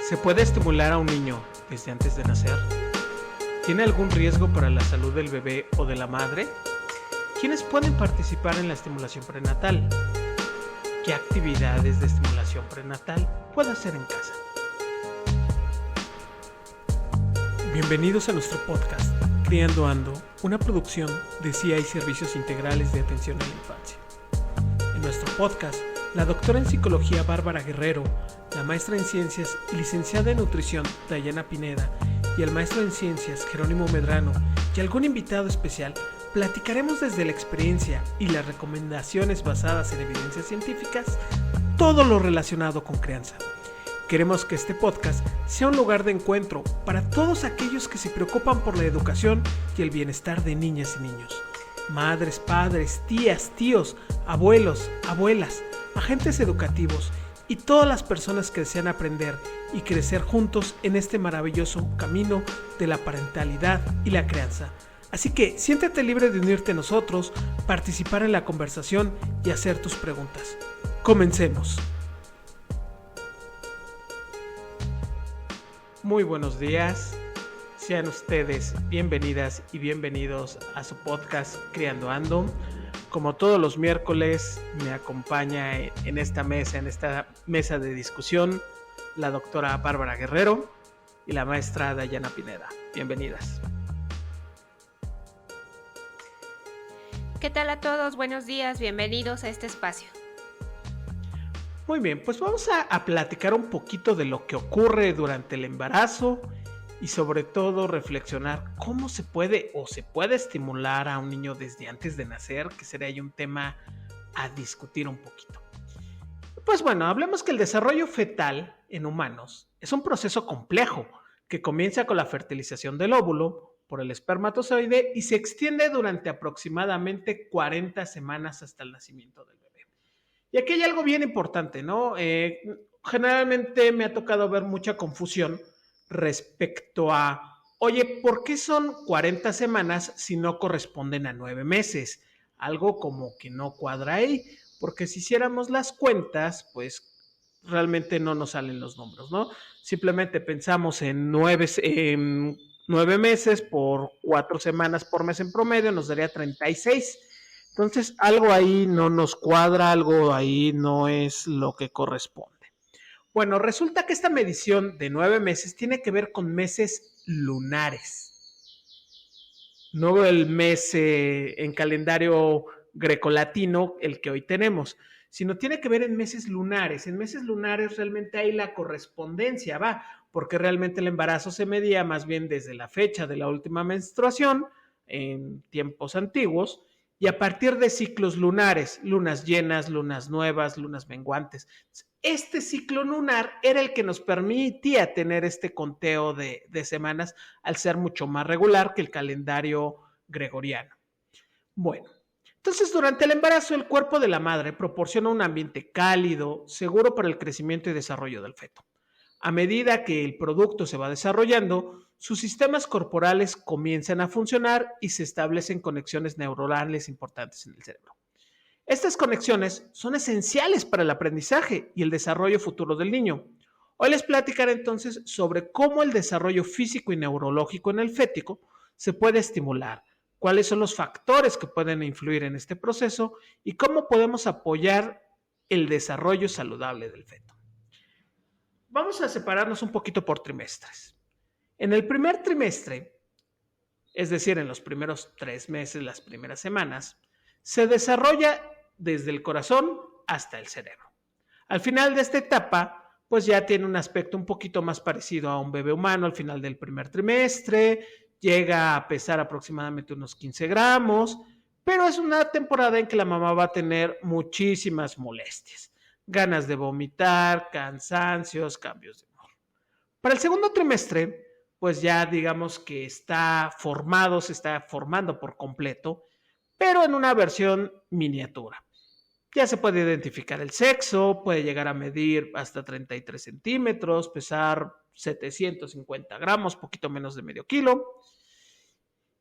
¿Se puede estimular a un niño desde antes de nacer? ¿Tiene algún riesgo para la salud del bebé o de la madre? ¿Quiénes pueden participar en la estimulación prenatal? ¿Qué actividades de estimulación prenatal puede hacer en casa? Bienvenidos a nuestro podcast, Criando Ando, una producción de CI Servicios Integrales de Atención a la Infancia. En nuestro podcast, la doctora en psicología Bárbara Guerrero, la maestra en ciencias y licenciada en nutrición Dayana Pineda y el maestro en ciencias Jerónimo Medrano y algún invitado especial platicaremos desde la experiencia y las recomendaciones basadas en evidencias científicas todo lo relacionado con crianza. Queremos que este podcast sea un lugar de encuentro para todos aquellos que se preocupan por la educación y el bienestar de niñas y niños. Madres, padres, tías, tíos, abuelos, abuelas, agentes educativos y todas las personas que desean aprender y crecer juntos en este maravilloso camino de la parentalidad y la crianza. Así que siéntete libre de unirte a nosotros, participar en la conversación y hacer tus preguntas. Comencemos. Muy buenos días, sean ustedes bienvenidas y bienvenidos a su podcast Criando Ando. Como todos los miércoles me acompaña en esta mesa de discusión la doctora Bárbara Guerrero y la maestra Dayana Pineda. Bienvenidas. ¿Qué tal a todos? Buenos días, bienvenidos a este espacio. Muy bien, pues vamos a platicar un poquito de lo que ocurre durante el embarazo y sobre todo reflexionar cómo se puede estimular a un niño desde antes de nacer, que sería ahí un tema a discutir un poquito. Pues bueno, hablemos que el desarrollo fetal en humanos es un proceso complejo que comienza con la fertilización del óvulo por el espermatozoide y se extiende durante aproximadamente 40 semanas hasta el nacimiento del bebé. Y aquí hay algo bien importante, ¿no? Generalmente me ha tocado ver mucha confusión respecto a, oye, ¿por qué son 40 semanas si no corresponden a 9 meses? Algo como que no cuadra ahí, porque si hiciéramos las cuentas, pues realmente no nos salen los números, ¿no? Simplemente pensamos en 9 meses por 4 semanas por mes en promedio, nos daría 36. Entonces, algo ahí no nos cuadra, algo ahí no es lo que corresponde. Bueno, resulta que esta medición de 9 meses tiene que ver con meses lunares. No el mes en calendario grecolatino, el que hoy tenemos, sino tiene que ver en meses lunares. En meses lunares realmente hay la correspondencia, porque realmente el embarazo se medía más bien desde la fecha de la última menstruación, en tiempos antiguos, y a partir de ciclos lunares, lunas llenas, lunas nuevas, lunas menguantes. Este ciclo lunar era el que nos permitía tener este conteo de semanas al ser mucho más regular que el calendario gregoriano. Bueno, entonces durante el embarazo el cuerpo de la madre proporciona un ambiente cálido, seguro para el crecimiento y desarrollo del feto. A medida que el producto se va desarrollando, sus sistemas corporales comienzan a funcionar y se establecen conexiones neuronales importantes en el cerebro. Estas conexiones son esenciales para el aprendizaje y el desarrollo futuro del niño. Hoy les platicaré entonces sobre cómo el desarrollo físico y neurológico en el feto se puede estimular, cuáles son los factores que pueden influir en este proceso y cómo podemos apoyar el desarrollo saludable del feto. Vamos a separarnos un poquito por trimestres. En el primer trimestre, es decir, en los primeros 3 meses, las primeras semanas, se desarrolla desde el corazón hasta el cerebro. Al final de esta etapa, pues ya tiene un aspecto un poquito más parecido a un bebé humano al final del primer trimestre, llega a pesar aproximadamente unos 15 gramos, pero es una temporada en que la mamá va a tener muchísimas molestias, ganas de vomitar, cansancios, cambios de humor. Para el segundo trimestre, pues ya digamos que está formado, se está formando por completo, pero en una versión miniatura. Ya se puede identificar el sexo, puede llegar a medir hasta 33 centímetros, pesar 750 gramos, poquito menos de medio kilo.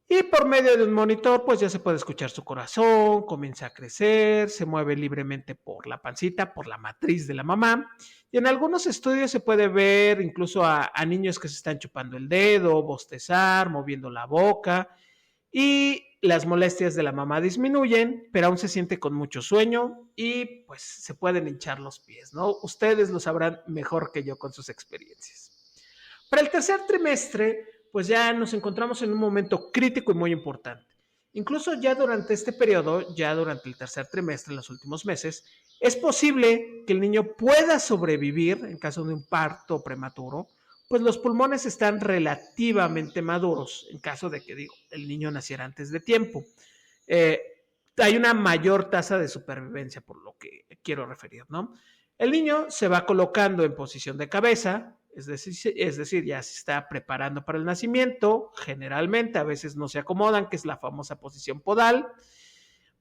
Y por medio de un monitor, pues ya se puede escuchar su corazón, comienza a crecer, se mueve libremente por la pancita, por la matriz de la mamá. Y en algunos estudios se puede ver incluso a niños que se están chupando el dedo, bostezar, moviendo la boca. Y las molestias de la mamá disminuyen, pero aún se siente con mucho sueño y pues se pueden hinchar los pies, ¿no? Ustedes lo sabrán mejor que yo con sus experiencias. Para el tercer trimestre, pues ya nos encontramos en un momento crítico y muy importante. Incluso ya durante este periodo, ya durante el tercer trimestre, en los últimos meses, es posible que el niño pueda sobrevivir en caso de un parto prematuro, pues los pulmones están relativamente maduros en caso de que, digo, el niño naciera antes de tiempo. Eh, Hay una mayor tasa de supervivencia, por lo que quiero referir, ¿no? El niño se va colocando en posición de cabeza, es decir, ya se está preparando para el nacimiento, generalmente, a veces no se acomodan, que es la famosa posición podal.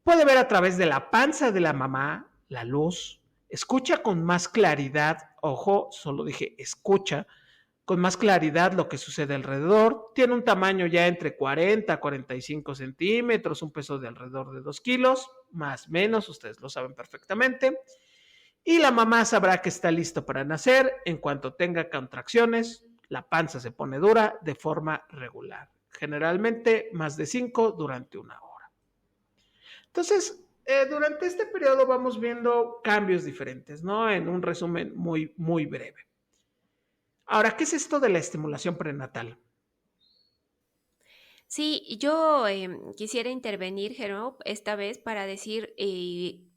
Puede ver a través de la panza de la mamá la luz, escucha con más claridad, ojo, solo dije escucha, con más claridad lo que sucede alrededor. Tiene un tamaño ya entre 40 a 45 centímetros, un peso de alrededor de 2 kilos, más o menos, ustedes lo saben perfectamente. Y la mamá sabrá que está listo para nacer en cuanto tenga contracciones. La panza se pone dura de forma regular, generalmente más de 5 durante una hora. Entonces, durante este periodo vamos viendo cambios diferentes, ¿no? En un resumen muy, muy breve. Ahora, ¿qué es esto de la estimulación prenatal? Sí, yo quisiera intervenir, Jero, esta vez para decir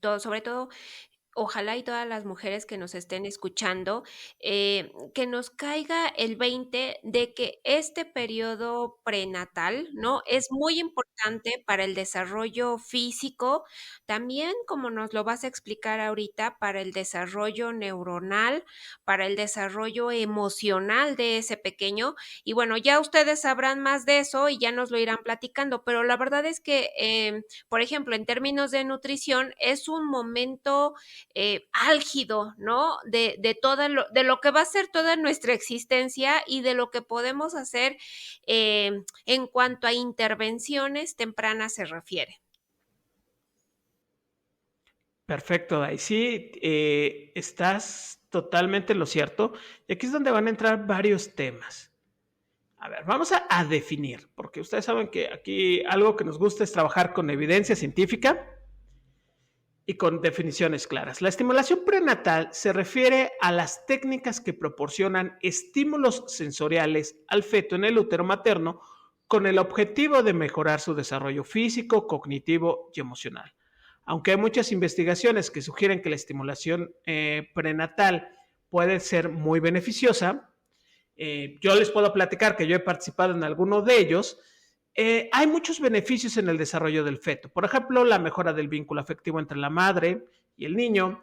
todo, sobre todo ojalá y todas las mujeres que nos estén escuchando, que nos caiga el 20 de que este periodo prenatal, ¿no? Es muy importante para el desarrollo físico, también como nos lo vas a explicar ahorita, para el desarrollo neuronal, para el desarrollo emocional de ese pequeño. Y bueno, ya ustedes sabrán más de eso y ya nos lo irán platicando, pero la verdad es que, por ejemplo, en términos de nutrición, es un momento álgido, ¿no? De lo que va a ser toda nuestra existencia y de lo que podemos hacer en cuanto a intervenciones tempranas se refiere. Perfecto, Dai. Sí, estás totalmente en lo cierto. Y aquí es donde van a entrar varios temas. A ver, vamos a definir, porque ustedes saben que aquí algo que nos gusta es trabajar con evidencia científica y con definiciones claras. La estimulación prenatal se refiere a las técnicas que proporcionan estímulos sensoriales al feto en el útero materno con el objetivo de mejorar su desarrollo físico, cognitivo y emocional. Aunque hay muchas investigaciones que sugieren que la estimulación prenatal puede ser muy beneficiosa, yo les puedo platicar que yo he participado en alguno de ellos. Hay muchos beneficios en el desarrollo del feto. Por ejemplo, la mejora del vínculo afectivo entre la madre y el niño,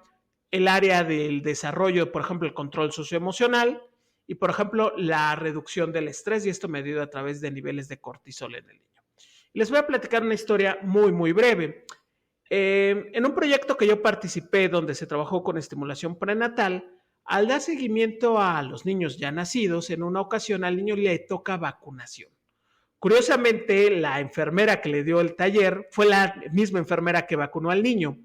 el área del desarrollo, por ejemplo, el control socioemocional y, por ejemplo, la reducción del estrés, y esto medido a través de niveles de cortisol en el niño. Les voy a platicar una historia muy, muy breve. En un proyecto que yo participé donde se trabajó con estimulación prenatal, al dar seguimiento a los niños ya nacidos, en una ocasión al niño le toca vacunación. Curiosamente, la enfermera que le dio el taller fue la misma enfermera que vacunó al niño.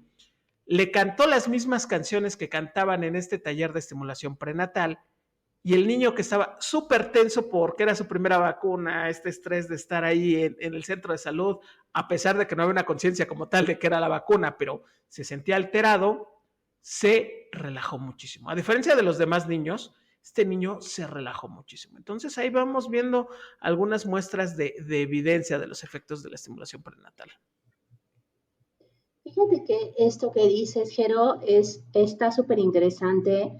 Le cantó las mismas canciones que cantaban en este taller de estimulación prenatal y el niño que estaba súper tenso porque era su primera vacuna, este estrés de estar ahí en el centro de salud, a pesar de que no había una conciencia como tal de que era la vacuna, pero se sentía alterado, se relajó muchísimo. A diferencia de los demás niños, este niño se relajó muchísimo. Entonces ahí vamos viendo algunas muestras de evidencia de los efectos de la estimulación prenatal. Fíjate que esto que dices, Jero, está súper interesante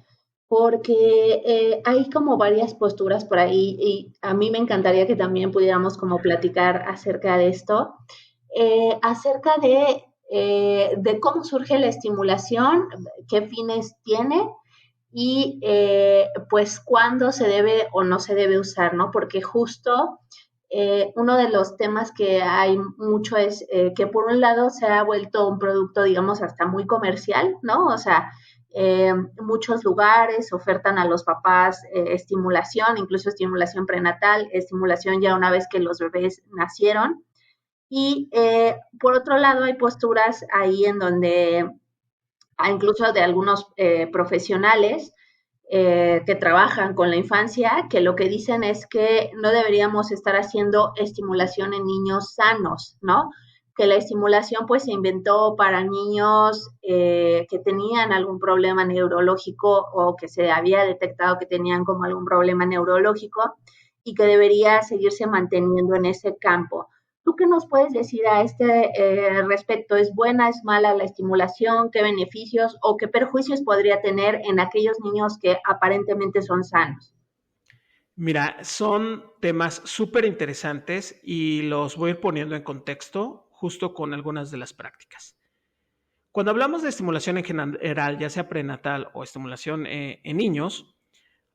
porque hay como varias posturas por ahí y a mí me encantaría que también pudiéramos como platicar acerca de esto, acerca de cómo surge la estimulación, qué fines tiene y pues cuándo se debe o no se debe usar, ¿no? Porque justo uno de los temas que hay mucho es que por un lado se ha vuelto un producto, digamos, hasta muy comercial, ¿no? O sea, muchos lugares ofertan a los papás estimulación, incluso estimulación prenatal, estimulación ya una vez que los bebés nacieron. Y por otro lado, hay posturas ahí en donde, incluso de algunos profesionales que trabajan con la infancia, que lo que dicen es que no deberíamos estar haciendo estimulación en niños sanos, ¿no? Que la estimulación pues se inventó para niños que tenían algún problema neurológico o que se había detectado que tenían como algún problema neurológico y que debería seguirse manteniendo en ese campo. ¿Tú qué nos puedes decir a este respecto? ¿Es buena, es mala la estimulación? ¿Qué beneficios o qué perjuicios podría tener en aquellos niños que aparentemente son sanos? Mira, son temas súper interesantes y los voy a ir poniendo en contexto justo con algunas de las prácticas. Cuando hablamos de estimulación en general, ya sea prenatal o estimulación en niños,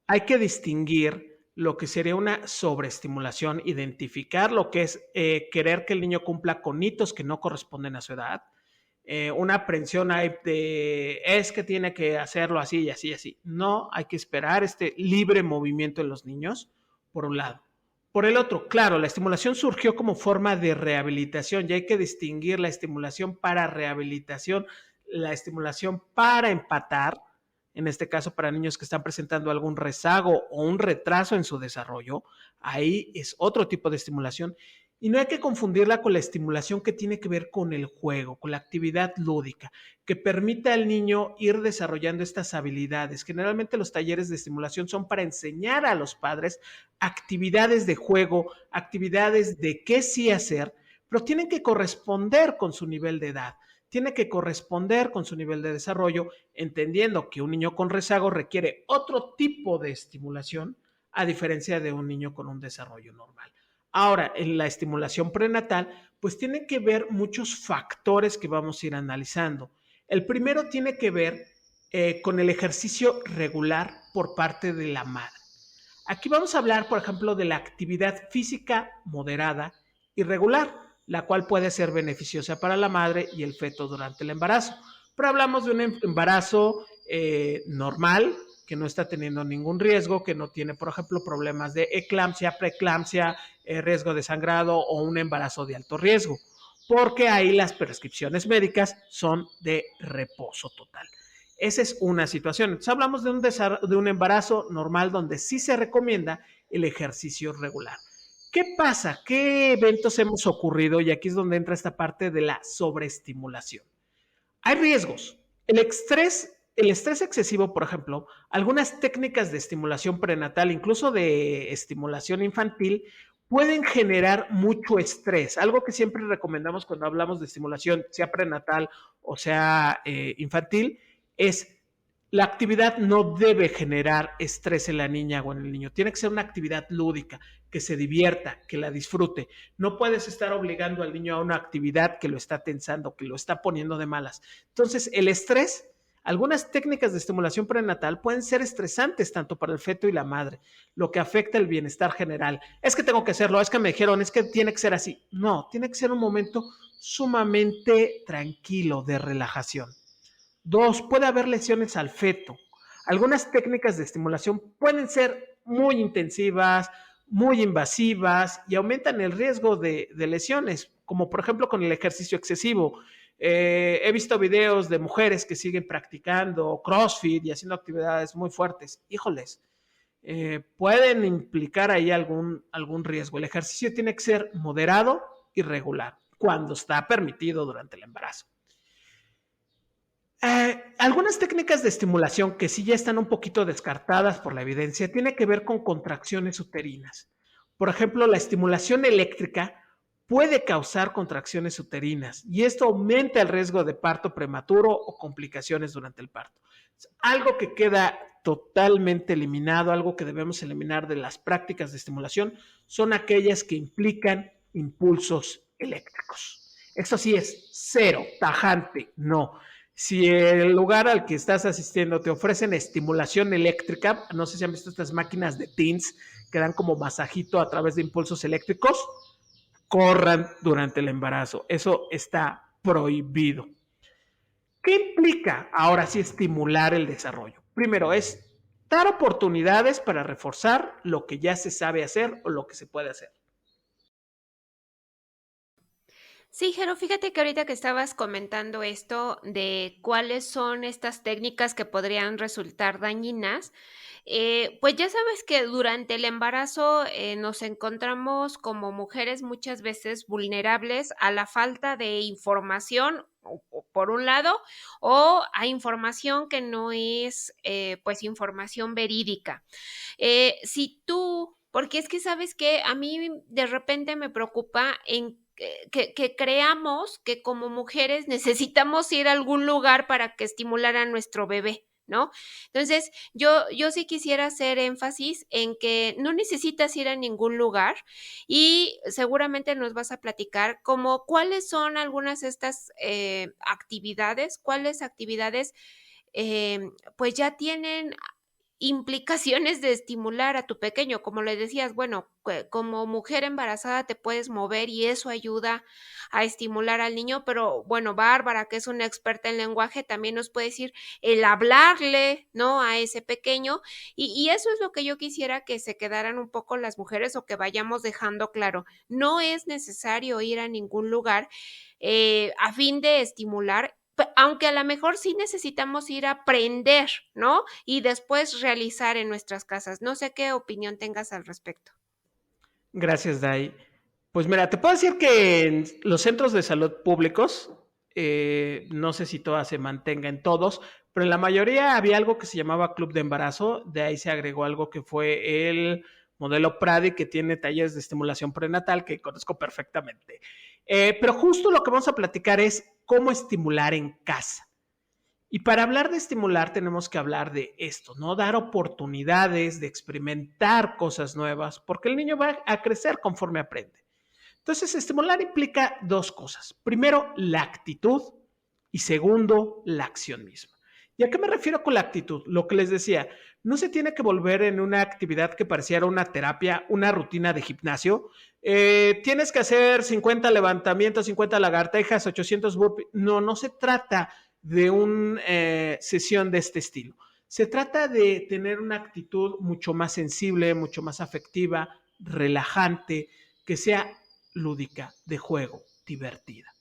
hay que distinguir lo que sería una sobreestimulación, identificar lo que es querer que el niño cumpla con hitos que no corresponden a su edad, una aprensión de es que tiene que hacerlo así y así y así. No, hay que esperar este libre movimiento en los niños, por un lado. Por el otro, claro, la estimulación surgió como forma de rehabilitación y hay que distinguir la estimulación para rehabilitación, la estimulación para empatar, en este caso para niños que están presentando algún rezago o un retraso en su desarrollo, ahí es otro tipo de estimulación. Y no hay que confundirla con la estimulación que tiene que ver con el juego, con la actividad lúdica, que permita al niño ir desarrollando estas habilidades. Generalmente los talleres de estimulación son para enseñar a los padres actividades de juego, actividades de qué sí hacer, pero tienen que corresponder con su nivel de edad, tiene que corresponder con su nivel de desarrollo, entendiendo que un niño con rezago requiere otro tipo de estimulación a diferencia de un niño con un desarrollo normal. Ahora, en la estimulación prenatal, pues tiene que ver muchos factores que vamos a ir analizando. El primero tiene que ver con el ejercicio regular por parte de la madre. Aquí vamos a hablar, por ejemplo, de la actividad física moderada y regular, la cual puede ser beneficiosa para la madre y el feto durante el embarazo. Pero hablamos de un embarazo normal, que no está teniendo ningún riesgo, que no tiene, por ejemplo, problemas de eclampsia, preeclampsia, riesgo de sangrado o un embarazo de alto riesgo, porque ahí las prescripciones médicas son de reposo total. Esa es una situación. Entonces hablamos de un embarazo normal donde sí se recomienda el ejercicio regular. ¿Qué pasa? ¿Qué eventos hemos ocurrido? Y aquí es donde entra esta parte de la sobreestimulación. Hay riesgos. El estrés excesivo, por ejemplo, algunas técnicas de estimulación prenatal, incluso de estimulación infantil, pueden generar mucho estrés. Algo que siempre recomendamos cuando hablamos de estimulación, sea prenatal o sea infantil, es la actividad no debe generar estrés en la niña o en el niño. Tiene que ser una actividad lúdica, que se divierta, que la disfrute. No puedes estar obligando al niño a una actividad que lo está tensando, que lo está poniendo de malas. Entonces, el estrés, algunas técnicas de estimulación prenatal pueden ser estresantes tanto para el feto y la madre, lo que afecta el bienestar general. Es que tengo que hacerlo, es que me dijeron, es que tiene que ser así. No, tiene que ser un momento sumamente tranquilo de relajación. Dos, puede haber lesiones al feto. Algunas técnicas de estimulación pueden ser muy intensivas, muy invasivas y aumentan el riesgo de lesiones, como por ejemplo con el ejercicio excesivo. He visto videos de mujeres que siguen practicando CrossFit y haciendo actividades muy fuertes. Híjoles, pueden implicar ahí algún riesgo. El ejercicio tiene que ser moderado y regular cuando está permitido durante el embarazo. Algunas técnicas de estimulación que sí ya están un poquito descartadas por la evidencia tiene que ver con contracciones uterinas. Por ejemplo, la estimulación eléctrica puede causar contracciones uterinas y esto aumenta el riesgo de parto prematuro o complicaciones durante el parto. Algo que queda totalmente eliminado, algo que debemos eliminar de las prácticas de estimulación, son aquellas que implican impulsos eléctricos. Eso sí es cero, tajante, no. Si el lugar al que estás asistiendo te ofrecen estimulación eléctrica, no sé si han visto estas máquinas de teens que dan como masajito a través de impulsos eléctricos, corran durante el embarazo. Eso está prohibido. ¿Qué implica ahora sí estimular el desarrollo? Primero es dar oportunidades para reforzar lo que ya se sabe hacer o lo que se puede hacer. Sí, Jero, fíjate que ahorita que estabas comentando esto de cuáles son estas técnicas que podrían resultar dañinas, pues ya sabes que durante el embarazo nos encontramos como mujeres muchas veces vulnerables a la falta de información, por un lado, o a información que no es pues información verídica. Si tú, porque es que sabes que a mí de repente me preocupa en que creamos que como mujeres necesitamos ir a algún lugar para que estimular a nuestro bebé, ¿no? Entonces, yo sí quisiera hacer énfasis en que no necesitas ir a ningún lugar y seguramente nos vas a platicar como cuáles son algunas de estas actividades, cuáles actividades pues ya tienen implicaciones de estimular a tu pequeño, como le decías, bueno, como mujer embarazada te puedes mover y eso ayuda a estimular al niño, pero bueno, Bárbara, que es una experta en lenguaje, también nos puede decir el hablarle, ¿no? A ese pequeño, y eso es lo que yo quisiera que se quedaran un poco las mujeres o que vayamos dejando claro. No es necesario ir a ningún lugar a fin de estimular, aunque a lo mejor sí necesitamos ir a aprender, ¿no? Y después realizar en nuestras casas. No sé qué opinión tengas al respecto. Gracias, Dai. Pues mira, te puedo decir que en los centros de salud públicos, no sé si todas se mantengan todos, pero en la mayoría había algo que se llamaba Club de Embarazo, de ahí se agregó algo que fue el modelo PRADI, que tiene talleres de estimulación prenatal, que conozco perfectamente. Pero justo lo que vamos a platicar es cómo estimular en casa. Y para hablar de estimular tenemos que hablar de esto, ¿no? Dar oportunidades de experimentar cosas nuevas, porque el niño va a crecer conforme aprende. Entonces, estimular implica dos cosas. Primero, la actitud y segundo, la acción misma. ¿Y a qué me refiero con la actitud? Lo que les decía, no se tiene que volver en una actividad que pareciera una terapia, una rutina de gimnasio. Tienes que hacer 50 levantamientos, 50 lagartijas, 800 burpees. No, no se trata de una sesión de este estilo. Se trata de tener una actitud mucho más sensible, mucho más afectiva, relajante, que sea lúdica, de juego, divertida.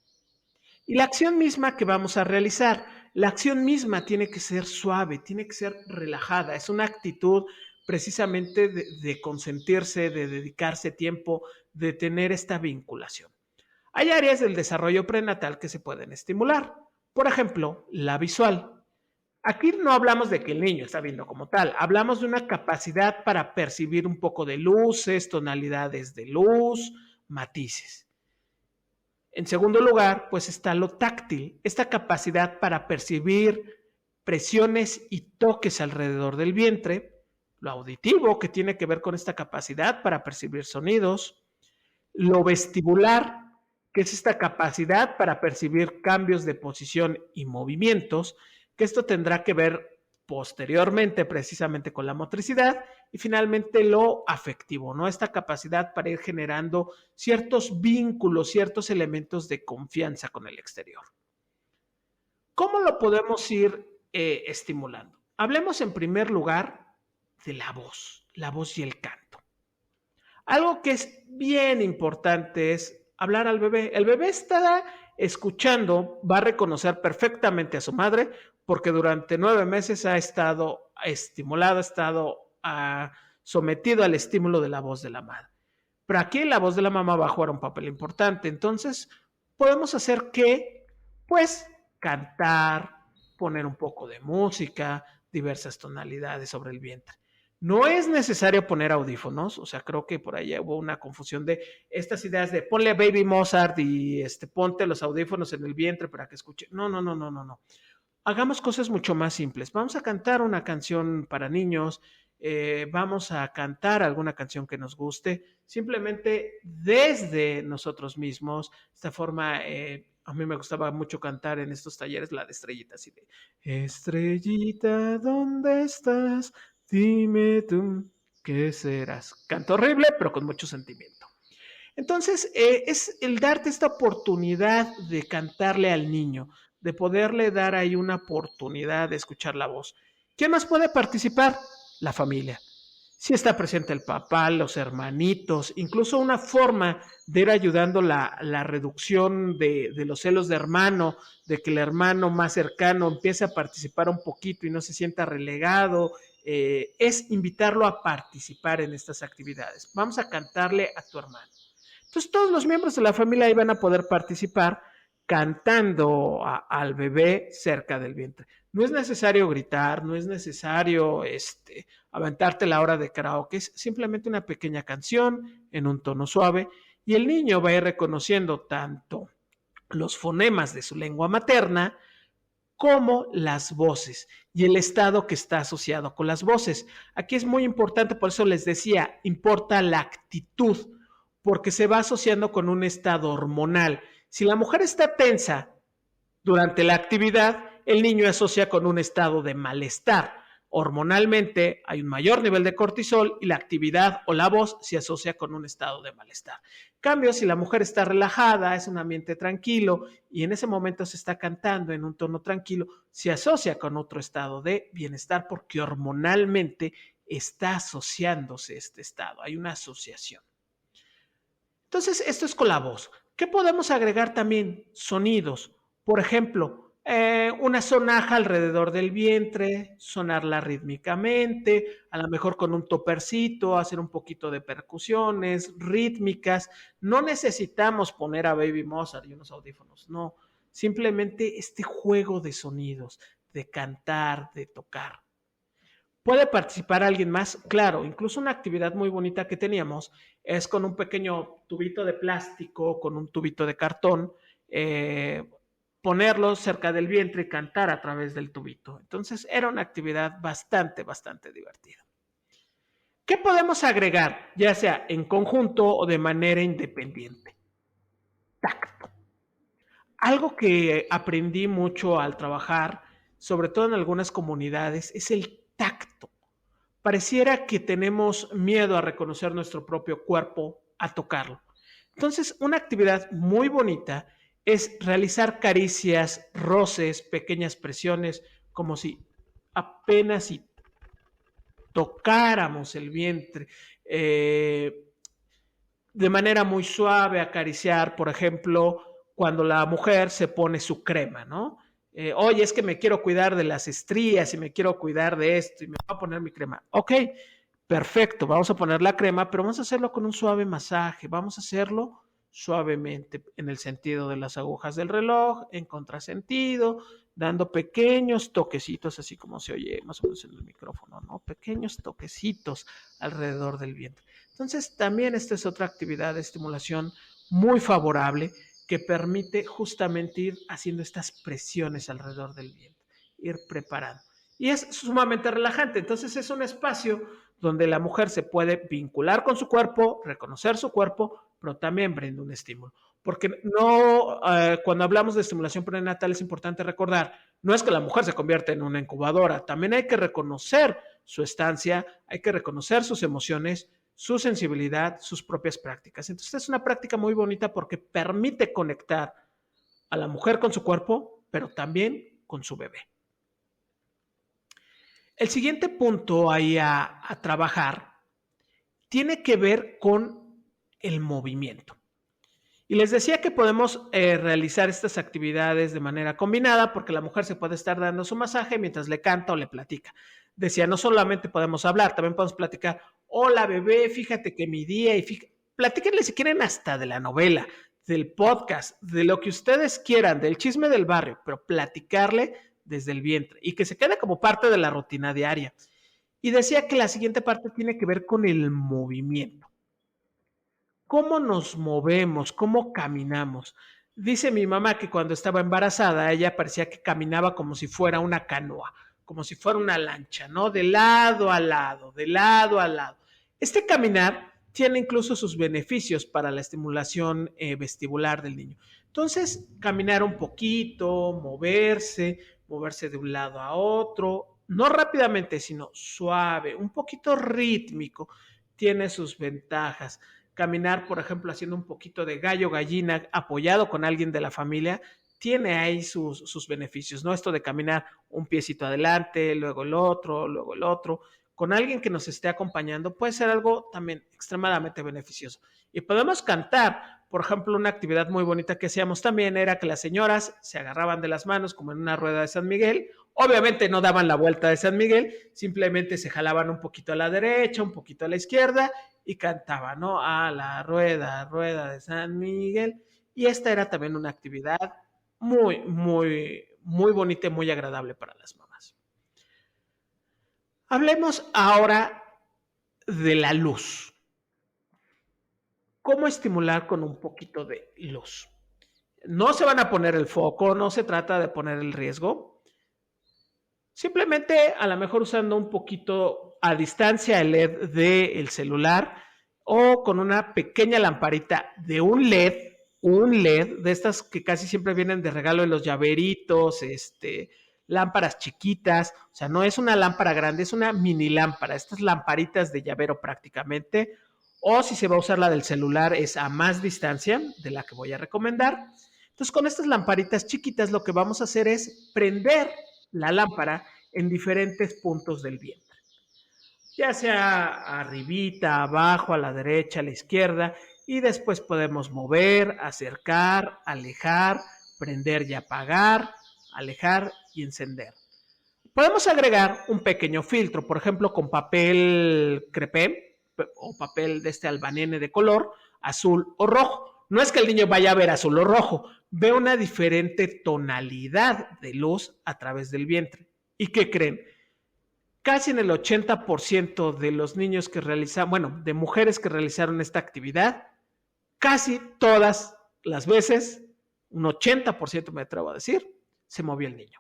Y la acción misma que vamos a realizar, la acción misma tiene que ser suave, tiene que ser relajada, es una actitud precisamente de consentirse, de dedicarse tiempo, de tener esta vinculación. Hay áreas del desarrollo prenatal que se pueden estimular. Por ejemplo, la visual. Aquí no hablamos de que el niño está viendo como tal, hablamos de una capacidad para percibir un poco de luces, tonalidades de luz, matices. En segundo lugar, pues está lo táctil, esta capacidad para percibir presiones y toques alrededor del vientre, lo auditivo, que tiene que ver con esta capacidad para percibir sonidos, lo vestibular, que es esta capacidad para percibir cambios de posición y movimientos, que esto tendrá que ver posteriormente precisamente con la motricidad y finalmente lo afectivo, ¿no? Esta capacidad para ir generando ciertos vínculos, ciertos elementos de confianza con el exterior. ¿Cómo lo podemos ir estimulando? Hablemos en primer lugar de la voz y el canto. Algo que es bien importante es hablar al bebé. El bebé está escuchando, va a reconocer perfectamente a su madre porque durante 9 meses ha estado estimulado, ha estado sometido al estímulo de la voz de la madre. Pero aquí la voz de la mamá va a jugar un papel importante. Entonces, podemos hacer que, pues, cantar, poner un poco de música, diversas tonalidades sobre el vientre. No es necesario poner audífonos, o sea, creo que por ahí hubo una confusión de estas ideas de ponle a Baby Mozart y ponte los audífonos en el vientre para que escuche. No, no, no, no, no, no. Hagamos cosas mucho más simples. Vamos a cantar una canción para niños, vamos a cantar alguna canción que nos guste, simplemente desde nosotros mismos. Esta forma, a mí me gustaba mucho cantar en estos talleres la de Estrellita, así de Estrellita, ¿dónde estás? Dime tú, ¿qué serás? Canto horrible, pero con mucho sentimiento. Entonces, es el darte esta oportunidad de cantarle al niño, de poderle dar ahí una oportunidad de escuchar la voz. ¿Quién más puede participar? La familia. Si está presente el papá, los hermanitos, incluso una forma de ir ayudando la reducción de los celos de hermano, de que el hermano más cercano empiece a participar un poquito y no se sienta relegado, es invitarlo a participar en estas actividades. Vamos a cantarle a tu hermano. Entonces todos los miembros de la familia iban a poder participar cantando al bebé cerca del vientre. No es necesario gritar, no es necesario aventarte la hora de karaoke, es simplemente una pequeña canción en un tono suave y el niño va a ir reconociendo tanto los fonemas de su lengua materna como las voces y el estado que está asociado con las voces. Aquí es muy importante, por eso les decía, importa la actitud, porque se va asociando con un estado hormonal. Si la mujer está tensa durante la actividad, el niño asocia con un estado de malestar. Hormonalmente hay un mayor nivel de cortisol y la actividad o la voz se asocia con un estado de malestar. En cambio, si la mujer está relajada, es un ambiente tranquilo y en ese momento se está cantando en un tono tranquilo, se asocia con otro estado de bienestar porque hormonalmente está asociándose este estado. Hay una asociación. Entonces, esto es con la voz. ¿Qué podemos agregar también? Sonidos. Por ejemplo, una sonaja alrededor del vientre, sonarla rítmicamente, a lo mejor con un topercito, hacer un poquito de percusiones rítmicas. No necesitamos poner a Baby Mozart y unos audífonos, no. Simplemente este juego de sonidos, de cantar, de tocar. ¿Puede participar alguien más? Claro, incluso una actividad muy bonita que teníamos es con un pequeño tubito de plástico, con un tubito de cartón, ponerlo cerca del vientre y cantar a través del tubito. Entonces era una actividad bastante divertida. ¿Qué podemos agregar, ya sea en conjunto o de manera independiente? Tacto. Algo que aprendí mucho al trabajar, sobre todo en algunas comunidades, es el tacto. Pareciera que tenemos miedo a reconocer nuestro propio cuerpo, a tocarlo. Entonces, una actividad muy bonita es realizar caricias, roces, pequeñas presiones, como si apenas si tocáramos el vientre, de manera muy suave, acariciar, por ejemplo, cuando la mujer se pone su crema, ¿no? Oye, es que me quiero cuidar de las estrías y me quiero cuidar de esto y me voy a poner mi crema. Ok, perfecto, vamos a poner la crema, pero vamos a hacerlo con un suave masaje, vamos a hacerlo suavemente en el sentido de las agujas del reloj, en contrasentido, dando pequeños toquecitos, así como se oye más o menos en el micrófono, ¿no? Pequeños toquecitos alrededor del vientre. Entonces, también esta es otra actividad de estimulación muy favorable que permite justamente ir haciendo estas presiones alrededor del vientre, ir preparando. Y es sumamente relajante. Entonces es un espacio donde la mujer se puede vincular con su cuerpo, reconocer su cuerpo, pero también brinda un estímulo. Porque no, cuando hablamos de estimulación prenatal es importante recordar, no es que la mujer se convierta en una incubadora, también hay que reconocer su estancia, hay que reconocer sus emociones, su sensibilidad, sus propias prácticas. Entonces es una práctica muy bonita porque permite conectar a la mujer con su cuerpo, pero también con su bebé. El siguiente punto ahí a trabajar tiene que ver con el movimiento. Y les decía que podemos realizar estas actividades de manera combinada porque la mujer se puede estar dando su masaje mientras le canta o le platica. Decía, no solamente podemos hablar, también podemos platicar. Hola bebé, fíjate que mi día y platíquenle si quieren hasta de la novela, del podcast, de lo que ustedes quieran, del chisme del barrio, pero platicarle desde el vientre y que se quede como parte de la rutina diaria. Y decía que la siguiente parte tiene que ver con el movimiento. ¿Cómo nos movemos? ¿Cómo caminamos? Dice mi mamá que cuando estaba embarazada, ella parecía que caminaba como si fuera una canoa, como si fuera una lancha, ¿no? De lado a lado, de lado a lado. Este caminar tiene incluso sus beneficios para la estimulación vestibular del niño. Entonces, caminar un poquito, moverse de un lado a otro, no rápidamente, sino suave, un poquito rítmico, tiene sus ventajas. Caminar, por ejemplo, haciendo un poquito de gallo-gallina, apoyado con alguien de la familia, tiene ahí sus beneficios, ¿no? Esto de caminar un piecito adelante, luego el otro, con alguien que nos esté acompañando, puede ser algo también extremadamente beneficioso. Y podemos cantar. Por ejemplo, una actividad muy bonita que hacíamos también era que las señoras se agarraban de las manos como en una rueda de San Miguel. Obviamente no daban la vuelta de San Miguel, simplemente se jalaban un poquito a la derecha, un poquito a la izquierda y cantaban, ¿no? A la rueda, rueda de San Miguel. Y esta era también una actividad muy, muy, muy bonita y muy agradable para las mamás. Hablemos ahora de la luz. ¿Cómo estimular con un poquito de luz? No se van a poner el foco, no se trata de poner el riesgo. Simplemente a lo mejor usando un poquito a distancia el LED del celular o con una pequeña lamparita de un LED de estas que casi siempre vienen de regalo en los llaveritos, lámparas chiquitas, o sea, no es una lámpara grande, es una mini lámpara, estas lamparitas de llavero prácticamente, o si se va a usar la del celular es a más distancia de la que voy a recomendar. Entonces con estas lamparitas chiquitas lo que vamos a hacer es prender la lámpara en diferentes puntos del vientre, ya sea arribita, abajo, a la derecha, a la izquierda, y después podemos mover, acercar, alejar, prender y apagar, alejar y encender. Podemos agregar un pequeño filtro, por ejemplo, con papel crepé o papel de albanene de color, azul o rojo. No es que el niño vaya a ver azul o rojo, ve una diferente tonalidad de luz a través del vientre. ¿Y qué creen? Casi en el 80% de los niños que realizaron, bueno, de mujeres que realizaron esta actividad, casi todas las veces, un 80% me atrevo a decir, se movió el niño.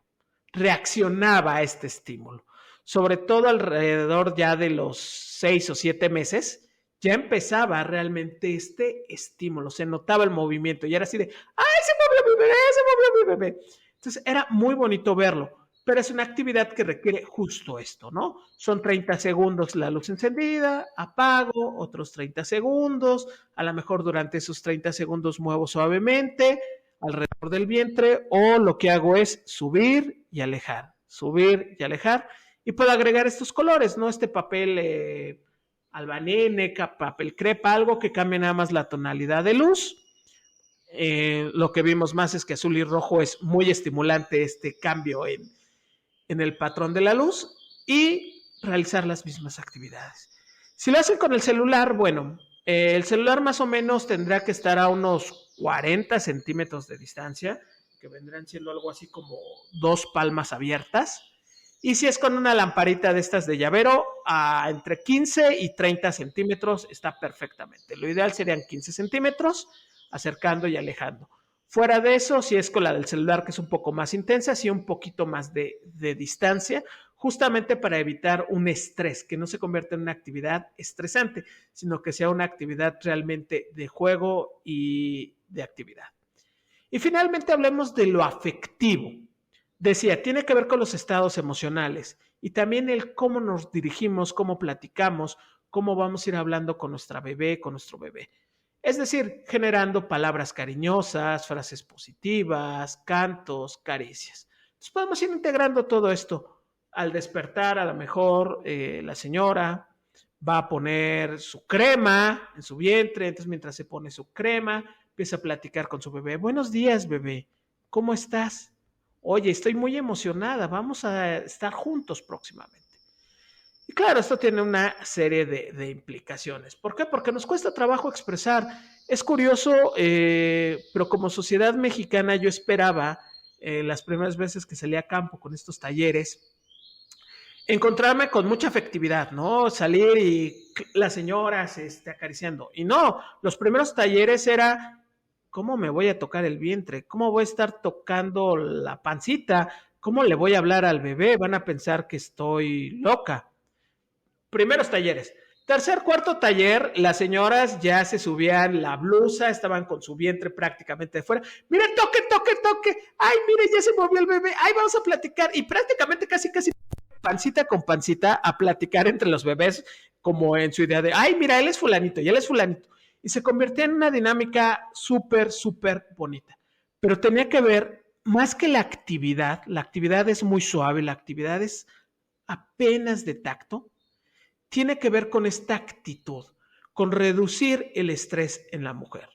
Reaccionaba a este estímulo. Sobre todo alrededor ya de los 6 o 7 meses, ya empezaba realmente este estímulo, se notaba el movimiento y era así de, ¡ay, se movió mi bebé, se movió mi bebé! Entonces era muy bonito verlo, pero es una actividad que requiere justo esto, ¿no? Son 30 segundos la luz encendida, apago, otros 30 segundos, a lo mejor durante esos 30 segundos muevo suavemente alrededor del vientre, o lo que hago es subir y alejar, y puedo agregar estos colores, ¿no? Este papel albanene, papel crepa, algo que cambie nada más la tonalidad de luz. Lo que vimos más es que azul y rojo es muy estimulante este cambio en el patrón de la luz y realizar las mismas actividades. Si lo hacen con el celular, bueno, el celular más o menos tendrá que estar a unos 40 centímetros de distancia, que vendrán siendo algo así como 2 palmas abiertas. Y si es con una lamparita de estas de llavero, entre 15 y 30 centímetros está perfectamente. Lo ideal serían 15 centímetros, acercando y alejando. Fuera de eso, si es con la del celular, que es un poco más intensa, sí un poquito más de distancia, justamente para evitar un estrés, que no se convierta en una actividad estresante, sino que sea una actividad realmente de juego y de actividad. Y finalmente hablemos de lo afectivo. Decía, tiene que ver con los estados emocionales y también el cómo nos dirigimos, cómo platicamos, cómo vamos a ir hablando con nuestra bebé, con nuestro bebé. Es decir, generando palabras cariñosas, frases positivas, cantos, caricias. Entonces podemos ir integrando todo esto. Al despertar, a lo mejor la señora va a poner su crema en su vientre, entonces mientras se pone su crema, empieza a platicar con su bebé. Buenos días, bebé, ¿cómo estás? Oye, estoy muy emocionada, vamos a estar juntos próximamente. Y claro, esto tiene una serie de implicaciones. ¿Por qué? Porque nos cuesta trabajo expresar. Es curioso, pero como sociedad mexicana yo esperaba, las primeras veces que salí a campo con estos talleres, encontrarme con mucha afectividad, ¿no? Salir y las señoras acariciando. Y no, los primeros talleres era, ¿cómo me voy a tocar el vientre? ¿Cómo voy a estar tocando la pancita? ¿Cómo le voy a hablar al bebé? Van a pensar que estoy loca. Primeros talleres. Tercer, cuarto taller, las señoras ya se subían la blusa, estaban con su vientre prácticamente de fuera. Mire, toque, toque, toque. Ay, mire, ya se movió el bebé. Ay, vamos a platicar. Y prácticamente casi pancita con pancita a platicar entre los bebés, como en su idea de, ay, mira, él es fulanito y él es fulanito. Y se convirtió en una dinámica súper, súper bonita. Pero tenía que ver, más que la actividad es muy suave, la actividad es apenas de tacto. tiene que ver con esta actitud, con reducir el estrés en la mujer.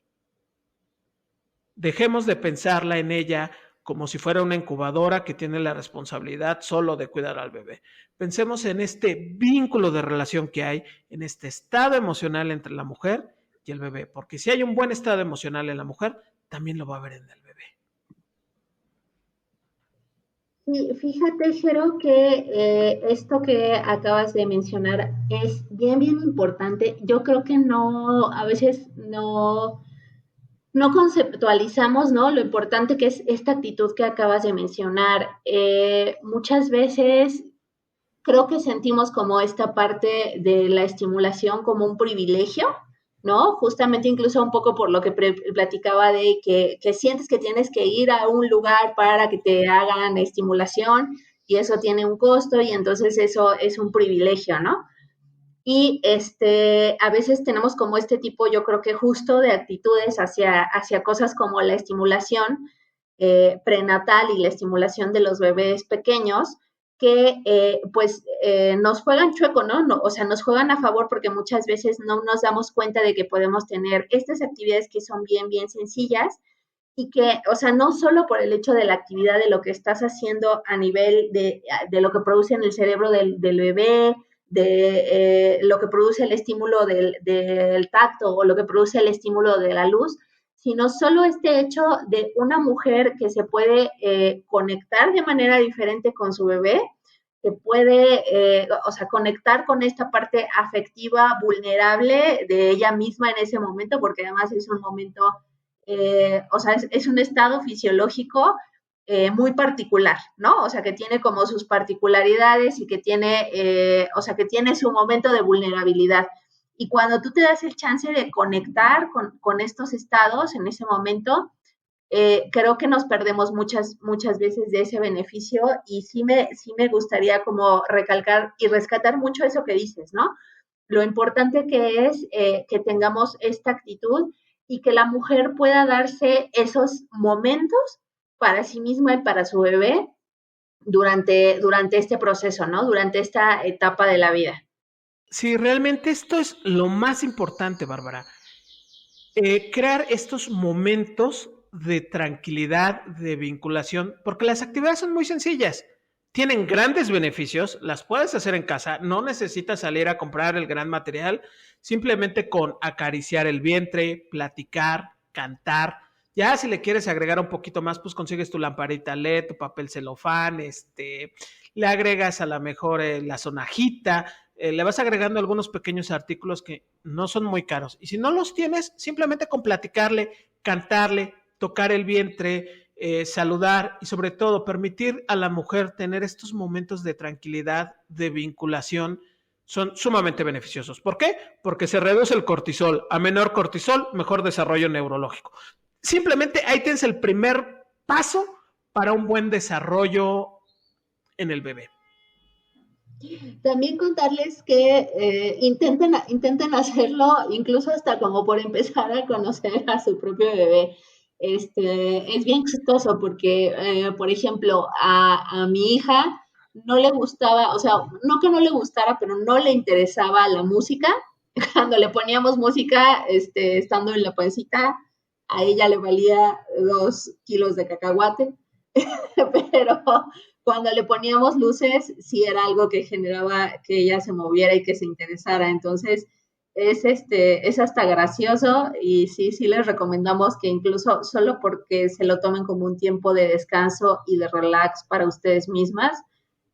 Dejemos de pensarla en ella como si fuera una incubadora que tiene la responsabilidad solo de cuidar al bebé. Pensemos en este vínculo de relación que hay, en este estado emocional entre la mujer y el bebé, porque si hay un buen estado emocional en la mujer, también lo va a ver en el bebé. Sí, fíjate, Jero, que esto que acabas de mencionar es bien importante. Yo creo que no, a veces no conceptualizamos, ¿no? Lo importante que es esta actitud que acabas de mencionar. Muchas veces creo que sentimos como esta parte de la estimulación como un privilegio, ¿no? Justamente incluso un poco por lo que platicaba de que sientes que tienes que ir a un lugar para que te hagan estimulación y eso tiene un costo y entonces eso es un privilegio, ¿no? Y a veces tenemos como este tipo, yo creo que justo de actitudes hacia cosas como la estimulación prenatal y la estimulación de los bebés pequeños, que nos juegan chueco, ¿no? ¿no? O sea, nos juegan a favor porque muchas veces no nos damos cuenta de que podemos tener estas actividades que son bien sencillas y que, o sea, no solo por el hecho de la actividad de lo que estás haciendo a nivel de lo que produce en el cerebro del bebé, de lo que produce el estímulo del tacto o lo que produce el estímulo de la luz, sino solo este hecho de una mujer que se puede conectar de manera diferente con su bebé, que puede, o sea, conectar con esta parte afectiva vulnerable de ella misma en ese momento, porque además es un momento, o sea, es un estado fisiológico muy particular, ¿no? O sea, que tiene como sus particularidades y que tiene, o sea, que tiene su momento de vulnerabilidad. Y cuando tú te das el chance de conectar con estos estados en ese momento, creo que nos perdemos muchas veces de ese beneficio y sí me gustaría como recalcar y rescatar mucho eso que dices, ¿no? Lo importante que es que tengamos esta actitud y que la mujer pueda darse esos momentos para sí misma y para su bebé durante este proceso, ¿no? Durante esta etapa de la vida. Sí, realmente esto es lo más importante, Bárbara. Crear estos momentos de tranquilidad, de vinculación, porque las actividades son muy sencillas. Tienen grandes beneficios, las puedes hacer en casa, no necesitas salir a comprar el gran material, simplemente con acariciar el vientre, platicar, cantar. Ya si le quieres agregar un poquito más, pues consigues tu lamparita LED, tu papel celofán, le agregas a lo mejor la sonajita, le vas agregando algunos pequeños artículos que no son muy caros. Y si no los tienes, simplemente con platicarle, cantarle, tocar el vientre, saludar y sobre todo permitir a la mujer tener estos momentos de tranquilidad, de vinculación, son sumamente beneficiosos. ¿Por qué? Porque se reduce el cortisol. A menor cortisol, mejor desarrollo neurológico. Simplemente ahí tienes el primer paso para un buen desarrollo en el bebé. También contarles que intenten hacerlo, incluso hasta como por empezar a conocer a su propio bebé. Es bien chistoso porque, por ejemplo, a mi hija no le gustaba, o sea, no que no le gustara, pero no le interesaba la música. Cuando le poníamos música, estando en la pancita, a ella le valía 2 kilos de cacahuate, pero cuando le poníamos luces, sí era algo que generaba que ella se moviera y que se interesara. Entonces, es hasta gracioso y sí les recomendamos que incluso solo porque se lo tomen como un tiempo de descanso y de relax para ustedes mismas,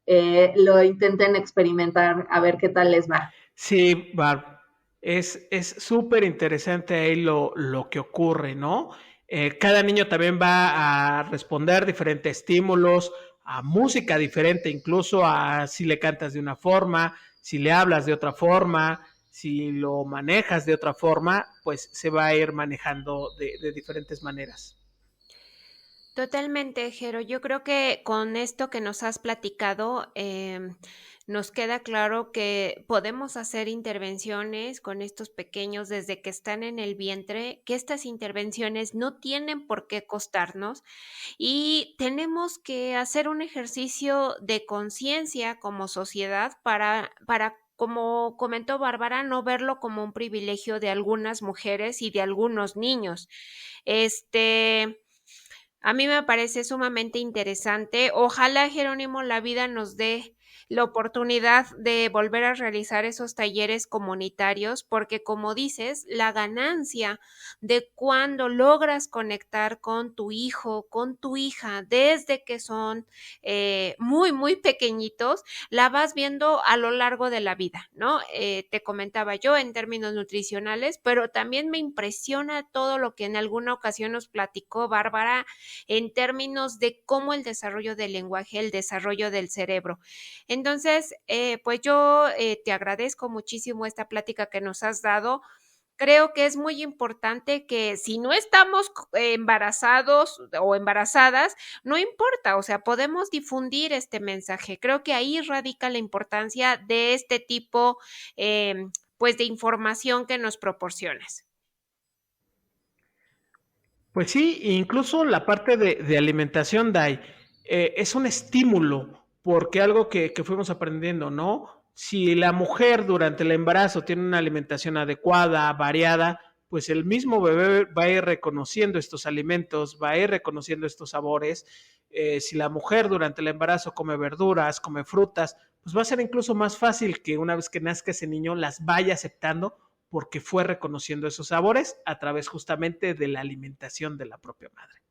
lo intenten experimentar a ver qué tal les va. Sí, Barb, es súper interesante ahí lo que ocurre, ¿no? Cada niño también va a responder diferentes estímulos, a música diferente, incluso a si le cantas de una forma, si le hablas de otra forma, si lo manejas de otra forma, pues se va a ir manejando de diferentes maneras. Totalmente, Jero. Yo creo que con esto que nos has platicado, nos queda claro que podemos hacer intervenciones con estos pequeños desde que están en el vientre, que estas intervenciones no tienen por qué costarnos y tenemos que hacer un ejercicio de conciencia como sociedad para como comentó Bárbara, no verlo como un privilegio de algunas mujeres y de algunos niños. Este, a mí me parece sumamente interesante. Ojalá, Jerónimo, la vida nos dé la oportunidad de volver a realizar esos talleres comunitarios, porque como dices, la ganancia de cuando logras conectar con tu hijo, con tu hija, desde que son muy, muy pequeñitos, la vas viendo a lo largo de la vida, ¿no? Te comentaba yo en términos nutricionales, pero también me impresiona todo lo que en alguna ocasión nos platicó Bárbara en términos de cómo el desarrollo del lenguaje, el desarrollo del cerebro. Entonces, pues yo te agradezco muchísimo esta plática que nos has dado. Creo que es muy importante que si no estamos embarazados o embarazadas, no importa, o sea, podemos difundir este mensaje. Creo que ahí radica la importancia de este tipo, pues, de información que nos proporcionas. Pues sí, incluso la parte de alimentación, Dai, es un estímulo, porque algo que fuimos aprendiendo, ¿no? Si la mujer durante el embarazo tiene una alimentación adecuada, variada, pues el mismo bebé va a ir reconociendo estos alimentos, va a ir reconociendo estos sabores. Si la mujer durante el embarazo come verduras, come frutas, pues va a ser incluso más fácil que una vez que nazca ese niño las vaya aceptando porque fue reconociendo esos sabores a través justamente de la alimentación de la propia madre.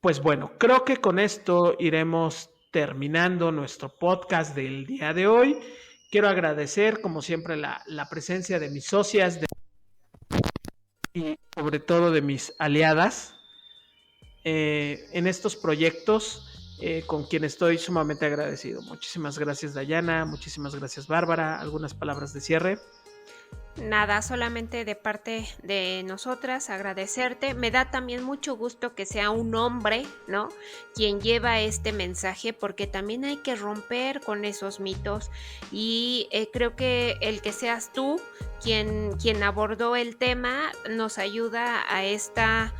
Pues bueno, creo que con esto iremos terminando nuestro podcast del día de hoy. Quiero agradecer, como siempre, la presencia de mis socias y sobre todo de mis aliadas en estos proyectos con quien estoy sumamente agradecido. Muchísimas gracias, Dayana, muchísimas gracias, Bárbara. ¿Algunas palabras de cierre? Nada, solamente de parte de nosotras agradecerte. Me da también mucho gusto que sea un hombre, ¿no? Quien lleva este mensaje, porque también hay que romper con esos mitos y creo que el que seas tú quien abordó el tema nos ayuda a esta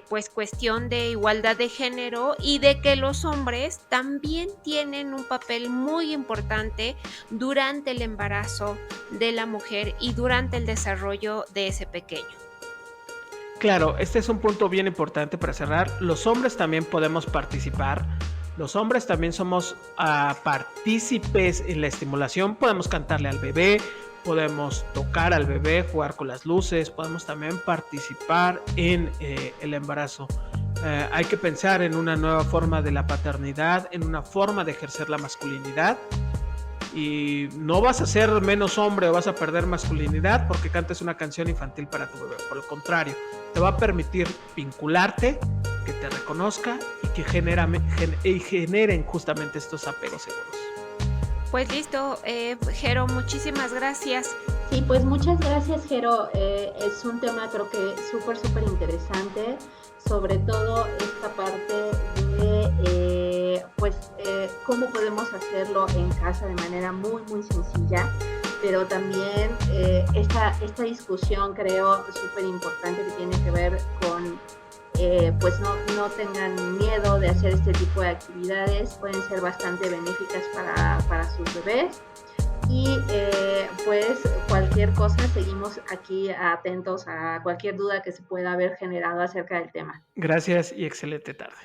pues cuestión de igualdad de género y de que los hombres también tienen un papel muy importante durante el embarazo de la mujer y durante el desarrollo de ese pequeño. Claro, este es un punto bien importante para cerrar. Los hombres también podemos participar. Los hombres también somos partícipes en la estimulación. Podemos cantarle al bebé, podemos tocar al bebé, jugar con las luces, podemos también participar en el embarazo. Hay que pensar en una nueva forma de la paternidad, en una forma de ejercer la masculinidad. Y no vas a ser menos hombre o vas a perder masculinidad porque cantes una canción infantil para tu bebé. Por el contrario, te va a permitir vincularte, que te reconozca y que generen justamente estos apegos seguros. Pues listo, Jero, muchísimas gracias. Sí, pues muchas gracias, Jero. Es un tema creo que súper interesante, sobre todo esta parte de cómo podemos hacerlo en casa de manera muy sencilla, pero también esta discusión creo súper importante que tiene que ver con pues no tengan miedo de hacer este tipo de actividades, pueden ser bastante benéficas para sus bebés. Y pues cualquier cosa, seguimos aquí atentos a cualquier duda que se pueda haber generado acerca del tema. Gracias y excelente tarde.